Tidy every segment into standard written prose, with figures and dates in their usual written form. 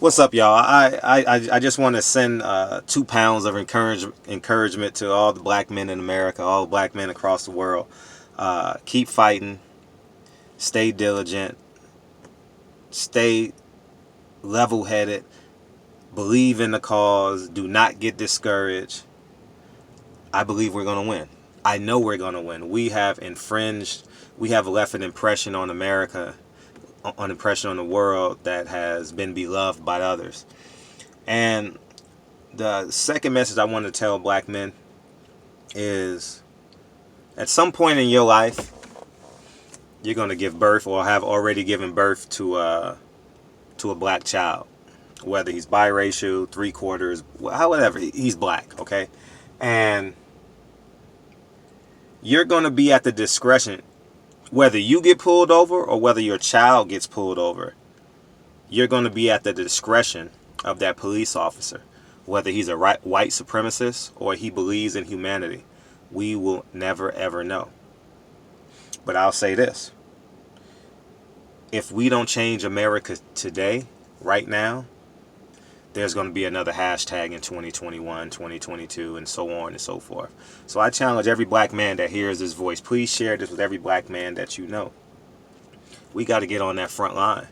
What's up, y'all? I just want to send 2 pounds of encouragement to all the black men in America, all the black men across the world. Keep fighting, stay diligent, stay level-headed, believe in the cause, do not get discouraged. I believe we're going to win. I know we're going to win. We have left an impression on America, an impression on the world that has been beloved by others. And the second message I want to tell black men is at some point in your life, you're going to give birth or have already given birth to a black child, whether he's biracial, three quarters, whatever, he's black, okay? And you're going to be at the discretion, whether you get pulled over or whether your child gets pulled over, you're going to be at the discretion of that police officer, whether he's a white supremacist or he believes in humanity. We will never, ever know. But I'll say this. If we don't change America today, right now, there's going to be another hashtag in 2021, 2022, and so on and so forth. So I challenge every black man that hears this voice, please share this with every black man that you know. We got to get on that front line.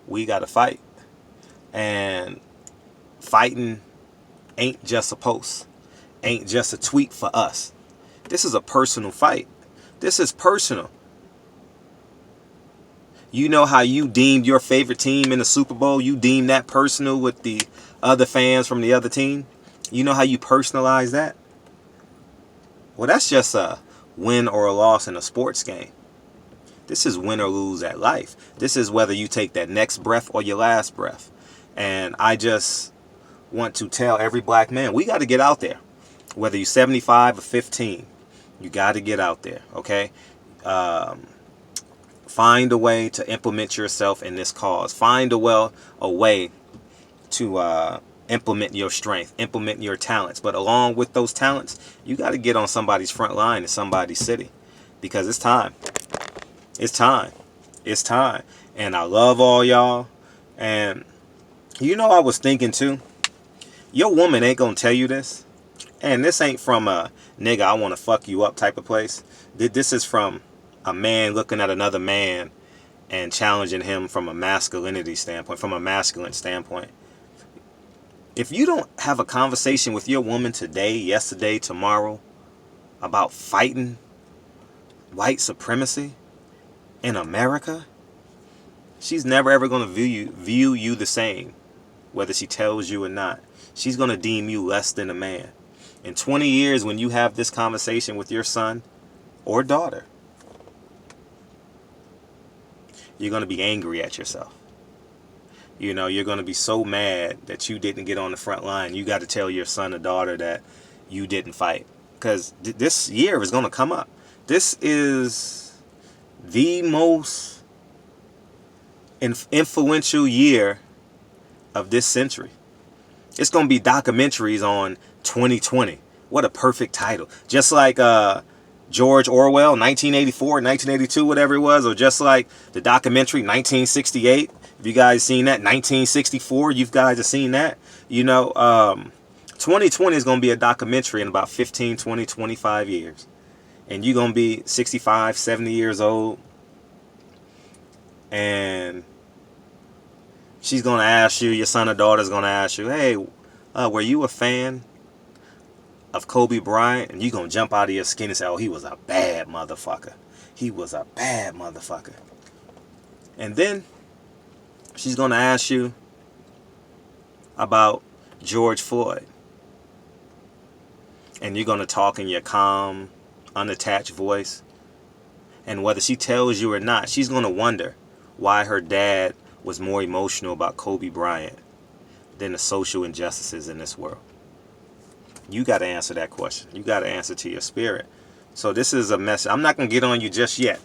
We got to fight. And fighting ain't just a post, ain't just a tweet for us. This is a personal fight. This is personal. You know how you deemed your favorite team in the Super Bowl? You deemed that personal with the other fans from the other team? You know how you personalize that? Well, that's just a win or a loss in a sports game. This is win or lose at life. This is whether you take that next breath or your last breath. And I just want to tell every black man, we got to get out there. Whether you're 75 or 15, you got to get out there, okay? Find a way to implement yourself in this cause. Find a way to implement your strength, implement your talents. But along with those talents, you got to get on somebody's front line in somebody's city, because it's time. It's time. It's time. And I love all y'all. And you know, I was thinking too, your woman ain't gonna tell you this. And this ain't from a nigga, I want to fuck you up type of place. This is from a man looking at another man and challenging him from a masculinity standpoint, from a masculine standpoint. If you don't have a conversation with your woman today, yesterday, tomorrow about fighting white supremacy in America, she's never ever going to view you the same, whether she tells you or not. She's going to deem you less than a man. In 20 years, when you have this conversation with your son or daughter, you're going to be angry at yourself. You know, you're going to be so mad that you didn't get on the front line. You got to tell your son or daughter that you didn't fight. Because this year is going to come up. This is the most influential year of this century. It's going to be documentaries on 2020. What a perfect title. Just like George Orwell, 1984, 1982, whatever it was, or just like the documentary 1968. Have you guys seen that? 1964, you guys have seen that? You know, 2020 is going to be a documentary in about 15, 20, 25 years. And you're going to be 65, 70 years old. And she's going to ask you, your son or daughter's going to ask you, hey, were you a fan of Kobe Bryant? And you're going to jump out of your skin and say, oh, he was a bad motherfucker. He was a bad motherfucker. And then she's going to ask you about George Floyd. And you're going to talk in your calm, unattached voice. And whether she tells you or not, she's going to wonder why her dad was more emotional about Kobe Bryant than the social injustices in this world. You got to answer that question. You got to answer to your spirit. So this is a message. I'm not going to get on you just yet.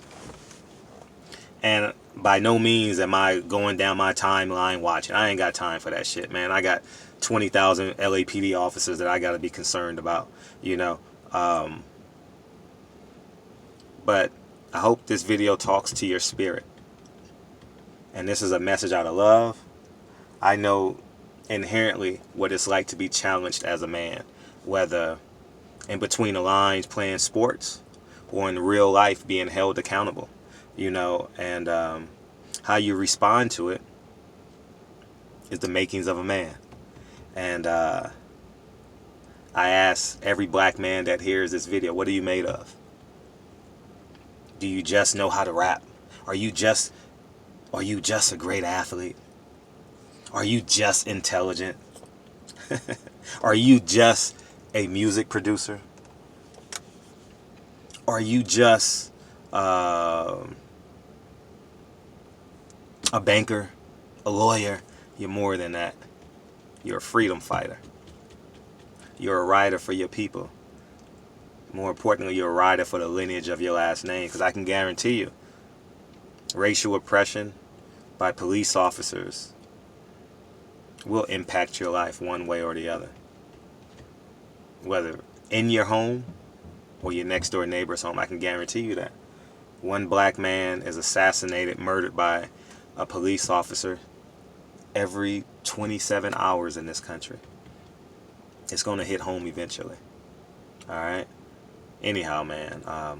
And by no means am I going down my timeline watching. I ain't got time for that shit, man. I got 20,000 LAPD officers that I got to be concerned about, you know. But I hope this video talks to your spirit. And this is a message out of love, I know inherently what it's like to be challenged as a man, whether in between the lines playing sports or in real life being held accountable, and how you respond to it is the makings of a man. And I ask every black man that hears this video, what are you made of? Do you just know how to rap? Are you just a great athlete? Are you just intelligent? Are you just a music producer? Are you just a banker, a lawyer? You're more than that. You're a freedom fighter. You're a rider for your people. More importantly, you're a rider for the lineage of your last name. Because I can guarantee you, racial oppression by police officers will impact your life one way or the other. Whether in your home or your next door neighbor's home, I can guarantee you that. One black man is assassinated, murdered by a police officer every 27 hours in this country. It's going to hit home eventually. All right? Anyhow, man. I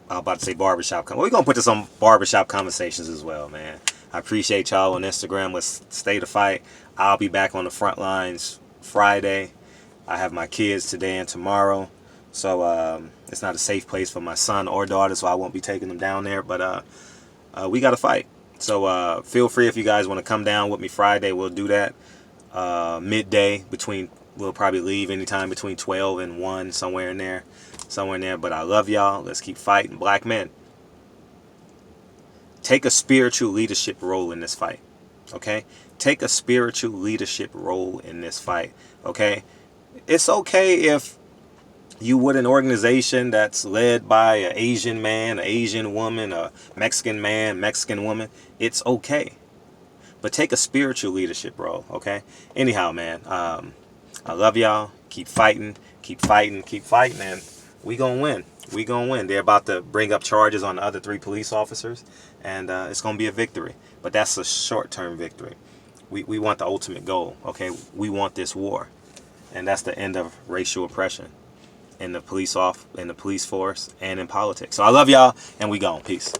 was about to say barbershop. We're going to put this on barbershop conversations as well, man. I appreciate y'all on Instagram with Stay the Fight. I'll be back on the front lines Friday. I have my kids today and tomorrow. So it's not a safe place for my son or daughter, so I won't be taking them down there. But we got to fight. So feel free if you guys want to come down with me Friday. We'll do that midday we'll probably leave anytime between 12 and 1, somewhere in there. But I love y'all. Let's keep fighting. Black men, take a spiritual leadership role in this fight. Okay? Take a spiritual leadership role in this fight. Okay? It's okay if you with an organization that's led by an Asian man, an Asian woman, a Mexican man, Mexican woman. It's okay. But take a spiritual leadership role, okay? Anyhow, man, I love y'all. Keep fighting, and we gonna win. We gonna win. They're about to bring up charges on the other 3 police officers, and it's gonna be a victory. But that's a short-term victory. We want the ultimate goal, okay? We want this war, and that's the end of racial oppression in the police force and in politics. So I love y'all, and we gone. Peace.